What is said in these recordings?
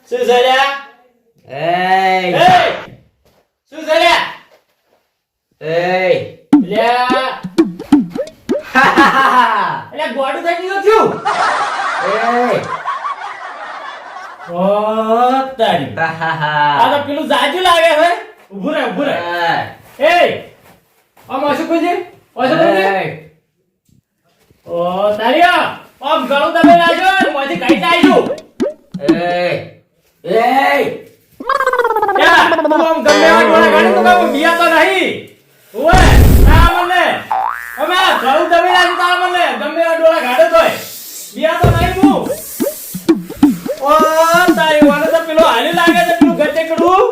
શું છે લ્યા? શું છે લ્યા? લ્યા એટલે ગોડું થઈ ગયું છું. ઓ તારી આ તો પેલું જાજુ લાગે છે. ઊભું રહે આમ શું કુજી ઓ તારીયા આમ ગળું તમે લાજો મોથી કઈ જાય છું. તું આમ ગમે વાળા ગાડી તો કામ બિયા તો નહીં ઓએ ના મને અમે ગળું તમે લાજો તા મને ગમે વાળા ગાડો તોય બિયા તો નહીં હું. ઓ તારી વાને તો પેલો હાલી લાગે છે પેલું ગટે કડું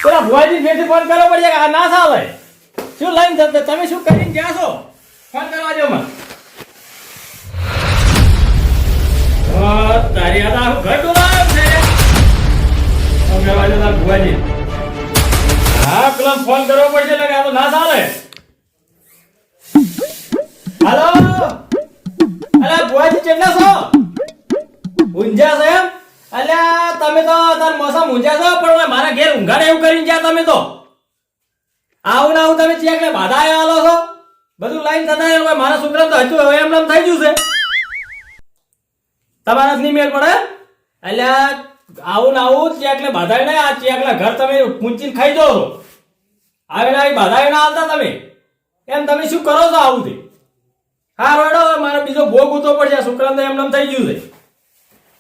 પેલા ભુવાજી ફેરથી ફોન કરો પડે આ ના ચાલે. શું લઈને જતો તમે શું કરીને ગયા છો? ફોન કરવા જો મને. ઓ તારી આ તો ઘર ડોલાયો છે. અમે વાજો ના ભુવાજી હા પેલા ફોન કરવો પડશે લાગે આ તો ના ચાલે. હાલો અરે ભુવાજી કેટલા છો? ઊંઝા છે એમ? અલ્યા તમે તો તાર મોસા ઊંઝા છો પણ મારા ઘેર ઊંઘાડે એવું કરીને ગયા તમે તો. આવું તમે ચેકને બાધા આલો છો બધું લાઈન થતા મારા છોકરા તો હજુ હવે એમ થઈ ગયું છે. તમારા ની મેળ પડે અલ્યા આવું ચેકને બાધા ને આ ચેકના ઘર તમે પૂંચીને ખાઈ દો છો. આગળ આવી બાધા ના હાલતા તમે એમ તમે શું કરો છો આવું થી? હા રોડો મારે બીજો ભોગ ઉતો પડશે છોકરાને એમ થઈ ગયું છે.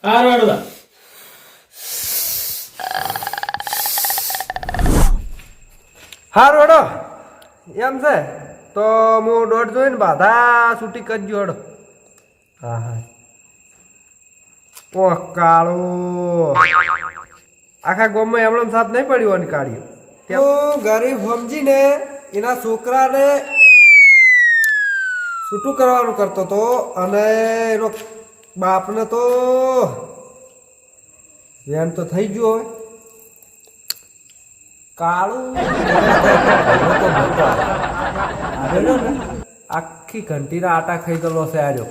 હા રોડો હા રોડો એમ છે તો હું દોઢ જોઈને બાધા છૂટી કરજો હડો. હા હા ઓહ કાળો આખા ગામમાં એમણે સાથ નહીં પડ્યો અને કાઢ્યો. હું ગરીબ સમજીને એના છોકરાને છૂટું કરવાનું કરતો હતો અને એનો બાપને તો એમ તો થઈ ગયો હવે કાળું આખી ઘંટીના આટા ખાઈ ગયેલો છે આજો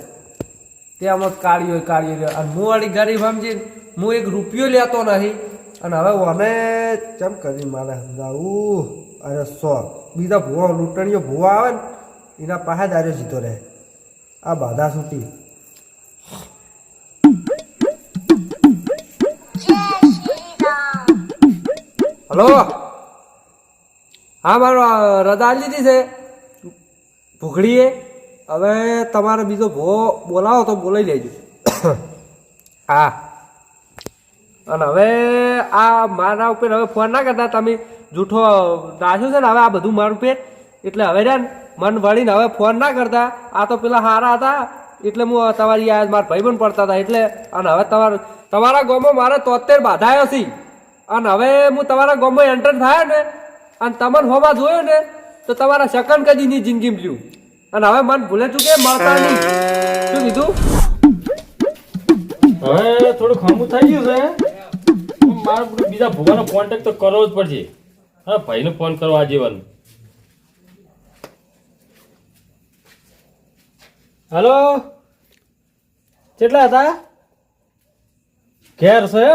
તેમ જ કાઢ્યો અને હું વાળી ગરીબ સમજીને હું એક રૂપિયો લેતો નહીં અને હવે મને ચમ કરી મારે સમજાવું. અરે બીજા ભૂવા લૂંટણીઓ ભૂવા આવે ને એના પાસે જ આર્યો સીધો રહે આ બાધા છૂટી. હલો હા મારો રજા લીધી છે ભૂખડીએ. હવે તમારે બીજો ભો બોલાવો તો બોલાવી લેજો. હા અને હવે આ મારા ઉપર હવે ફોન ના કરતા તમે જૂઠો નાખ્યો છે ને હવે આ બધું મારું ઉપર એટલે હવે રે મન વળીને હવે ફોન ના કરતા. આ તો પેલા હારા હતા એટલે હું તમારી આ મારા ભાઈ પણ પડતા હતા એટલે અને હવે તમારા ગામમાં મારે 73 બાધાયો છે અને હવે હું તમારા ગામમાં એન્ટર થાય ને અને તમને હોવા જોયો ને તો તમારા સેકન્ડ કદીની જિંદગી લ્યું અને હવે મન ભૂલે ચૂકે મળતા નહીં. શું કીધું? હવે થોડું ખામું થઈ ગયું છે મારે બીજા ભૂવાનો કોન્ટેક્ટ તો કરવો જ પડશે. હા ભાઈને ફોન કરો આજીવન. હલો કેટલા હતા? ઘેર છે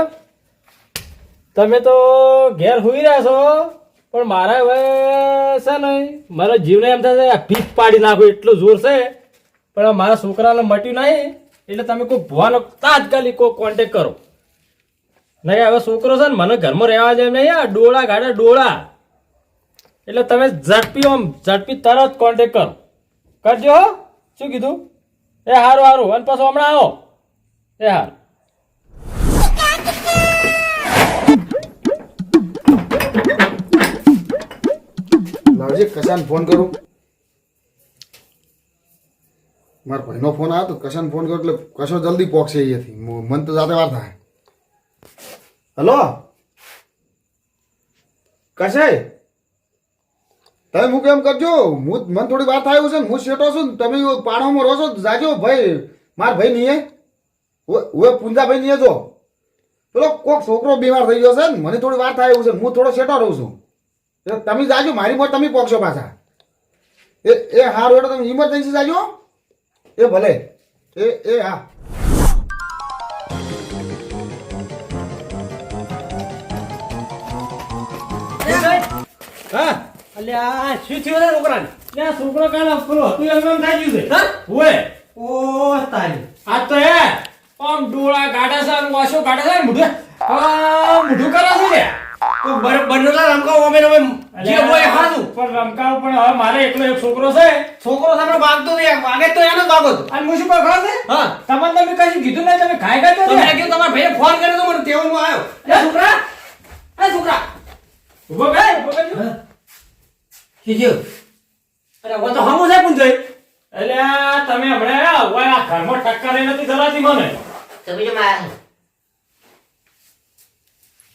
તમે તો ઘેર સુઈ રહ્યા છો પણ મારે હવે છે ને મારો જીવને એમ થાય ફીસ પાડી નાખું એટલું જોર છે પણ મારા છોકરાને મટ્યું નહીં એટલે તમે કોઈ ભૂવાનો તાત્કાલિક કોઈ કોન્ટેક કરો નહીં. હવે છોકરો છે ને મને ઘરમાં રહેવા જાય નહીં આ ડોળા ગાડે ડોળા એટલે તમે ઝડપી તરત કોન્ટેક કરજો. શું કીધું? એ સારું અને પાછું હમણાં આવો. એ હારું લાવજે કશાને ફોન કરું. મારા ભાઈનો ફોન આવ્યો તો કશાને ફોન કરું એટલે કશો જલ્દી પહોંચશે અહીંયાથી મન તો જાતે વાર થાય. હલો કશે તમે હું કેમ કરજો મને થોડી વાર થાય એવું છે ને હું શેઠો છું ને તમે પાણામાં રહો છો જાજો ભાઈ મારા ભાઈ નહીં હવે પૂંજાભાઈ નહીં જો પેલો કોઈક છોકરો બીમાર થઈ ગયો છે ને મને થોડી વાર થાય એવું છે હું થોડો શેઠો રહું છું તમે જાજો મારી મોટ તમે પહોંચશો પાછા. એ હારું એટલે તમે ઇમરજન્સી જાજો. એ ભલે એ હા હા અલ્યા શું થયું રે છોકરાને? ત્યાં છોકરો કાલે પેલો હતું એમ થઈ ગયું છે હા? ઓય ઓ તારી આ તો હે આમ ડોળા ગાડા છે અને વાસો ગાડા છે ને મોઢું મોઢું કરે છે લે તો બરનોલા રમકાવ અમે જે હોય હારું પણ રમકાવ પણ હવે મારે એકલો એક છોકરો છે છોકરો સામે વાગતો ને વાગે તો એનો જ વાગો અને હું શું કહું છે હા તમને તમે કશું કીધું નહીં તમે ખાઈ ગયા તો તો મેં કીધું તમારા ભાઈએ ફોન કર્યો તો મને તેવામાં આવ્યો એ છોકરા ઉભો કરજો શીખ્યો અરે વો તો હમો છે પૂંજોય એટલે આ તમે હમણાં ઓય આ ઘરમાં ટક્કર નથી ધરાતી મને તમે જે માં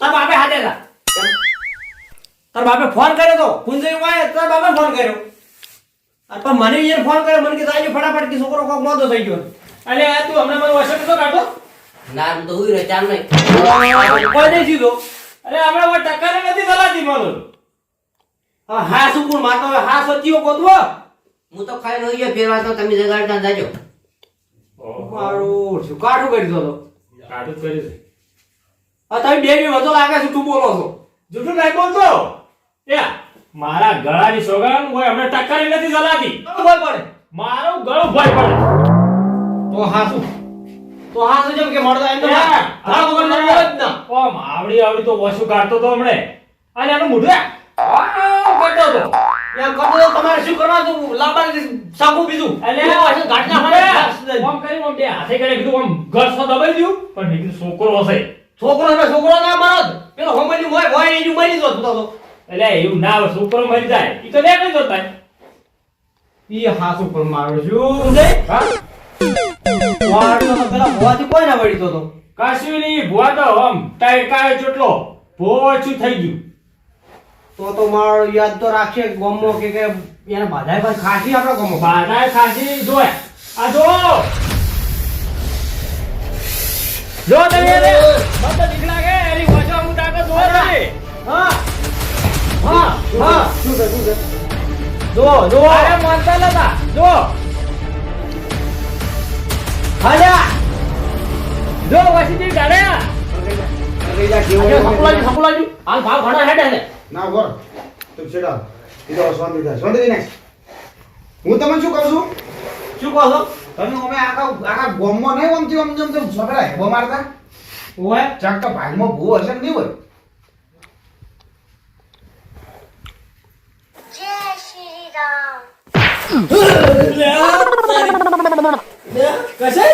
તાર બાપે હાથે હતા તાર બાપે ફોન કર્યો તો પૂંજોય વાય તાર બાપે ફોન કર્યો આ પણ મને યાર ફોન કર્યો મને કે તાજો ફટાફટ કે છોકરો કોક મોદો થઈ ગયો એટલે આ તું હમણાં મને વસત તો કાઢો ના તો હુઈ રે ચાર નહીં કોઈ નહીં સીધો અરે હમણાં ઓય ટક્કર નથી ધરાતી મને હા શું કોણ મારતો હવે હા સતીઓ ગોતવો હું તો ખાઈ રહ્યો ફેરવા તો તમે જગાડતા જાજો મારું શું કાઠું કરી દો તો કાઢું કરી દે આ તમે બે બે વધુ લાગે છે તું બોલો છો જૂઠું નહીં બોલતો એ મારા ગળાની સોગન ઓય હમણાં ટક્કર નથી ધરાતી ભય પડે મારો ગળો ભય પડે તો હા શું જેમ કે મળતો એમ તો હા વગર ન બોલે જ ના ઓમ આવડી તો વસુ કાઢતો તો હમણે અને એનું મોઢું કરતો તો એમ કરતો તો તમારે શું કરવા તું લાંબા સાબુ બીજું એટલે ગાંઠના ફરે ઓમ કરી ઓમ બે હાથે કરે કીધું ઓમ ગળસો દબાઈ દ્યું પણ મેં કીધું છોકરો હશે છોકરો ના મારો પેલો હોમની હોય એની મરી જો તો એટલે એવું ના હોય છોકરો મરી જાય ઈ તો નેકળી જતો ઈ હાસુ પર મારો શું દે હા વાળ તો પેલા હોવાથી કોઈ ના વળી તો કશું નહીં ભુવા તો આમ ટાઈટ કાયો ચોટલો પોચું થઈ ગયું તો મારો યાદ તો રાખશે ગમો કે એને બાધાય પર ખાસી આપણો ગમો બાધાએ ખાસી જોય આ જો તમે રે મત દીકલા કે એની વજો હું ડાકો જો તમે હા શું છે જો અરે માનતા નતા જો હાલ્યા જો વસીજી ગાડ્યા સપલાજી હાલ ભાવ ઘણા હેડે છે ના બોર તું છેડા ઈદો શાંતિ નાખ હું તમને શું કહું છું શું કહો છો તમે અમે આખા ગોમમાં નહીં ઓમથી ઓમ જેમ તેમ છોકરા હેબો મારતા ઓય ચાક તો ભાઈમાં ભૂ હશે કે નહીં હોય જય શ્રી રામ કશે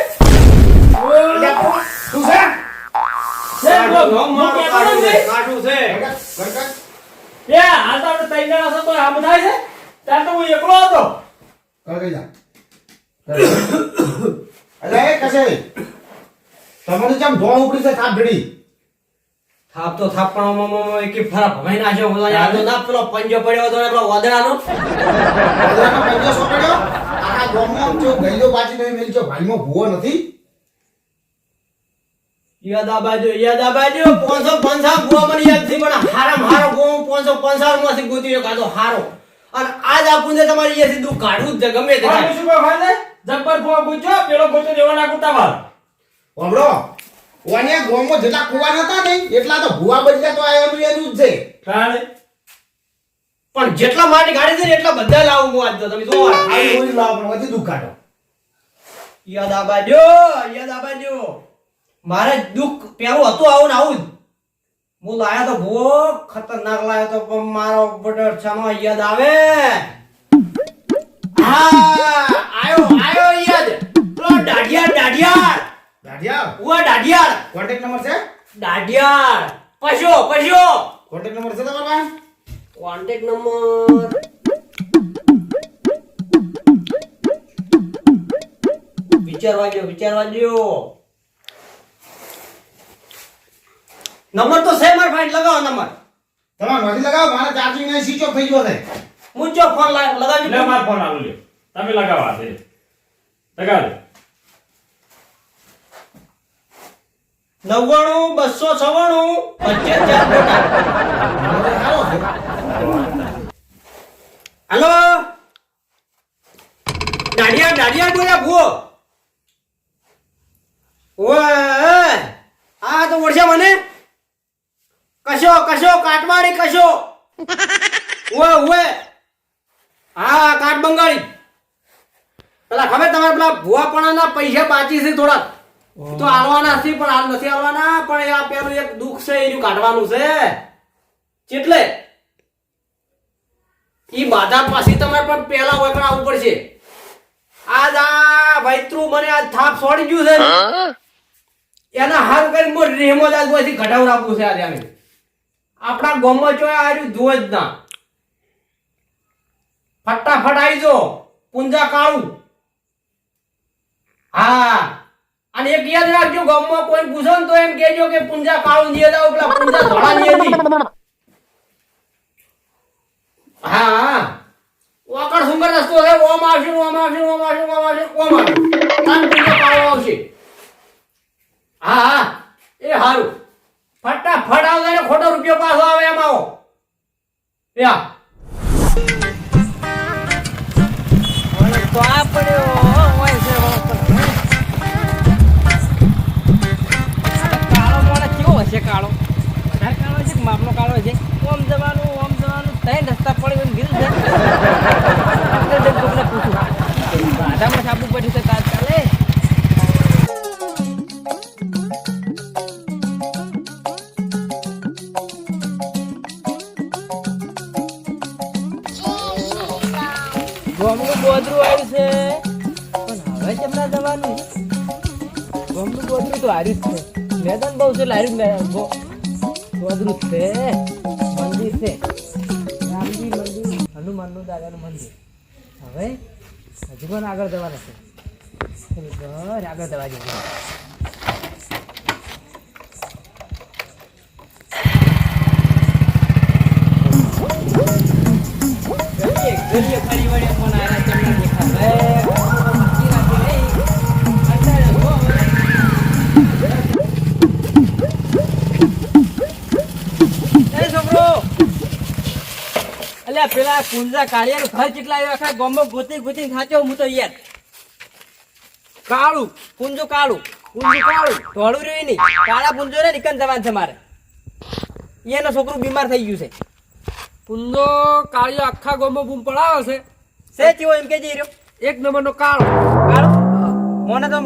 તું છે કાઠું છે એ હાલ તો આપણે ત્રણ જણા છો તો આમ થાય છે ત્યાં તો હું એકલો હતો કઈ જા અરે એ કશે તમને જેમ ધોવા ઉપડી છે થાપ ભેડી થાપ તો થાપ પણ એક ફરા ભમાઈ નાખ્યો બોલો યાર તો ના પેલો પંજો પડ્યો હતો ને પેલો વાદળાનો બધાનો પંજો સોટડ્યો આખા ગોમમાં જો ગઈલો બાજી નહીં મેલી જો ભાઈમાં ભૂવો નથી યાદ આ બાજુ 550 ગોવા મને યાદ થી પણ હારામ હારો ગો 555 માંથી ગોતી કાઢો હારો અને આજ આપુને તમારી યાથી દુખ કાઢું જ છે ગમે તે હું શું કહું ખાને જબ્બર ફોવા પૂછો પેલો ગોતો દેવા નાખું તમાર ઓમરો ઓને ગોમમાં જેટલા કુવા નતા ને એટલા તો ભૂવા બદલ્યા તો આ એનું જ છે કાલે પણ જેટલા માટી ગાડી છે ને એટલા બધા લાવું હું આજ તો તમે જોવા આવી ઓલી લાવ પણ વધી દુખ કાઢો યાદ આ બાજુ મારે દુખ પેલું હતું આવું ને આવું જ હું લાયો તો બહુ ખતરનાક લાયો તો પણ મારો બટર છાનો યાદ આવે હા આયો યાદ પેલો દાઢિયાર દાઢિયા ઉવા દાઢિયાર કોન્ટેક્ટ નંબર છે દાઢિયાર પશો કોન્ટેક્ટ નંબર છે તમારા પાસે કોન્ટેક્ટ નંબર વિચારવા દો નંબર તો છે માર ફાઈન લગાવો નંબર તમારે નથી લગાવો મારા ચાર્જિંગ ને સ્વિચ ઓફ થઈ ગયો છે હું જો ફોન લગાવજો લે માર ફોન આલો લ્યો તમે લગાવા દે લગાવ 99 296 25 4 સારો છે હેલો દાઢિયા બોલ્યા બોલ્યા ભૂવો ઓય આ તો ઓળશે મને કશો કશો કાટવાડી કશો ઓય ઓય હા કાટ બંગાળી પેલા ખબર તમારે પેલા ભૂવાપણાના પૈસા બાકી છે થોડા તો હાલવાના છે પણ હાલ નથી હાલવાના પણ આ પેલું એક દુઃખ છે એનું કાઢવાનું છે એટલે ઈ બાધા પાછી તમારે પણ પેલા વગર આવવું પડશે આજ આ વૈત્રુ મને આજ થાપ છોડી ગયું છે એના હાર કરી મો રેમો આજ બોયથી ઘટાવરાવું છે આજે અમે આપણા ગામમાં જો આર્યું જોવે જ ના ફટાફટ આવી જો પુંજા કાળું હા અને એક યાદ રાખજો ગામમાં કોઈ પૂછો ને તો એમ કહેજો કે પુંજા કાળું નિયે જાવ પેલા પુંજા ધોળા નિયે નહીં હા હા વાકડ સુંદર રસ્તો છે ઓમ આવશે ઓમ આવશે ઓમ આવશે ઓમ આવશે ઓમ આવશે તાન પુંજા કાળું આવશે હા હા એ હારું ફટાફટ આવજો ને ખોટો રૂપિયો પાછો આવે એમ આવો યા તો આ પડ્યો હોય છે કાળો મોડા કેવો હશે કાળો વધારે કાળો છે કે માપનો કાળો છે ઓમ જવાનું ત્રણ રસ્તા પડે એમ ગીરું છે કોઈને પૂછું રાધામાં છાપવું પડ્યું છે તાત્કાલે ગોમનું ગોદરું આવ્યું છે પણ હવે કેમના જવાનું ગોમનું ગોદરું તો હાર્યું જ છે મેદાન બહુ છે લાર્યું ગોદરું જ છે મંદિર છે રામજી મંદિર હનુમાનનું દાદાનું મંદિર હવે હજુ પણ આગળ જવાના છે ઘર આગળ જવા જવું ગલીએ ફરી વળે ફોન આવ્યા તમને દેખા છોકરો અલ્યા પેલા કુંજા કાળિયાનું ઘર કેટલા આવ્યા આખા ગામમાં ગોતી ખાચો હું તો યાર કાળું કુંજો કાળું ધોળું રહ્યું નહીં કાળા પુંજો ને નિકન જવાન છે મારે એનો છોકરું બીમાર થઈ ગયું છે કુંદો કાળિયો આખા ગામમાં બૂમ પડાવે છે સે ચીવો એમ કે જઈ રહ્યો એક નંબરનો કાળો મને તો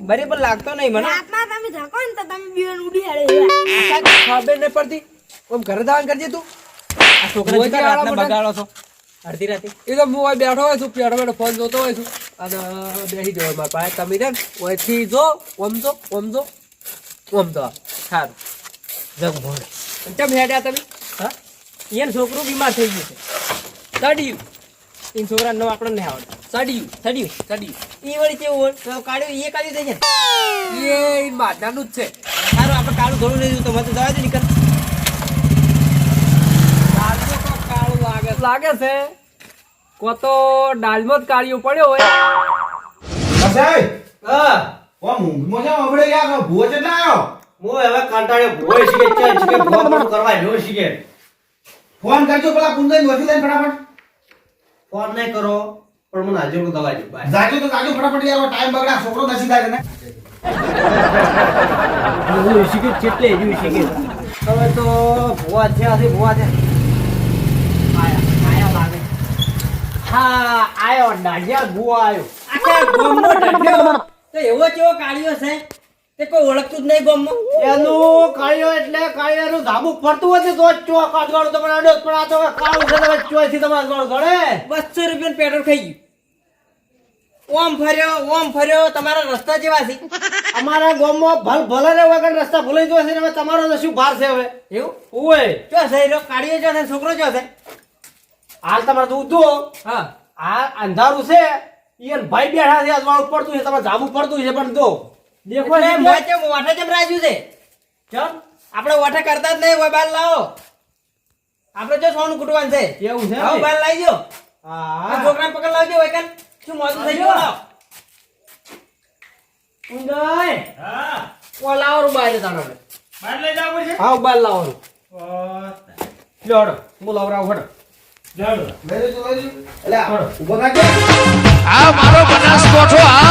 બરાબર લાગતો નહીં મને રાતમાં તમે જાકો ને તો તમે બીવન ઉડી હાડે ખબર નહીં પડતી ઓમ ઘરે દાન કરજે તું આ છોકરા કેટલા રાતના બગાડો છો અડધી રાતે એ તો હું અહીં બેઠો હોય છું બેઠો ફોન જોતો હોય છું અને બેસી જવાય મારા પાસે તમે છે ને ઓયથી જો ઓમ જો સારું જગ ભોળે કેમ હેડ્યા તમે હા એને છોકરું બીમાર થઈ ગયું છે ચડ્યું એ છોકરા નો આપણને નહીં આવડે ચડ્યું એ વળી કેવું હોય તો કાઢ્યું એ કાઢ્યું થઈ જાય એ માતાનું જ છે સારું આપણે કાળું ઘણું નહીં તો મને તો જવા દે નીકળ કાળું લાગે છે કો તો ડાલમાં જ કાળિયો પડ્યો હોય કસાઈ હા ઓમ મોજા આપણે યાર ભૂવો છે ના આવ્યો હું હવે કંટાળ્યો ભોય શીખે ચાલ શીખે ફોન કરવા જો શીખે ફોન કરજો પેલા પુંજાઈ વધી લઈને ફટાફટ ફોન નહીં કરો પણ મને હાજર કો દવા દે બાય જાજો તો જાજો ફટાફટ યાર ટાઈમ બગડા છોકરો નસી થાય ને હું શીખે કેટલે જોઈ શીખે હવે તો ભુવા છે આયા લાગે હા આયો ડાઢિયા ભુવા આયો આખા ગોમનો ડાઢિયો તો એવો કેવો કાળિયો છે તે કોઈ ઓળખતું જ નહીં ગોમમાં એનું કાળિયો એટલે કાળિયાનું ધાબુ ફરતું હોય તો ચો કાઢવાનું તમારે અડો પણ આ તો કાળું છે તમે ચોથી તમારે ગળો ગળે 200 રૂપિયાનું પેટ્રોલ ખાઈ ગયું ઓમ ફર્યો તમારા રસ્તા જેવા છે અમારા ગામમાં ભલે રે વગર રસ્તા ભૂલાઈ ગયો છે હવે તમારો તો શું ભાર છે હવે એવું ઓય ચો છે રો કાઢીએ જો છે છોકરો જો છે હાલ તમારે તો ઉધો હા આ અંધારું છે ઈયન ભાઈ બેઠા છે અજવાળું પડતું છે તમારે જાબુ પડતું છે પણ દો દેખો ને મોચે વાઠા જેમ રાજ્યું છે ચલ આપણે વાઠા કરતા જ નહીં કોઈ બાર લાવો આપણે જો સોનું કુટવાનું છે એવું છે હા બાર લાવી દો હા છોકરાને પકડ લાવજો વૈકન શું મોડું થઈ ગયું ઉંડાય હા ઓ લાવરું બહાર તાણો બહાર લઈ જાવ છે હા બહાર લાવરું લોડ હું લાવરાવ હડ જાડો લઈ લેજો. એટલે ઊભો થાજો. આ મારો બનાસકોઠો આ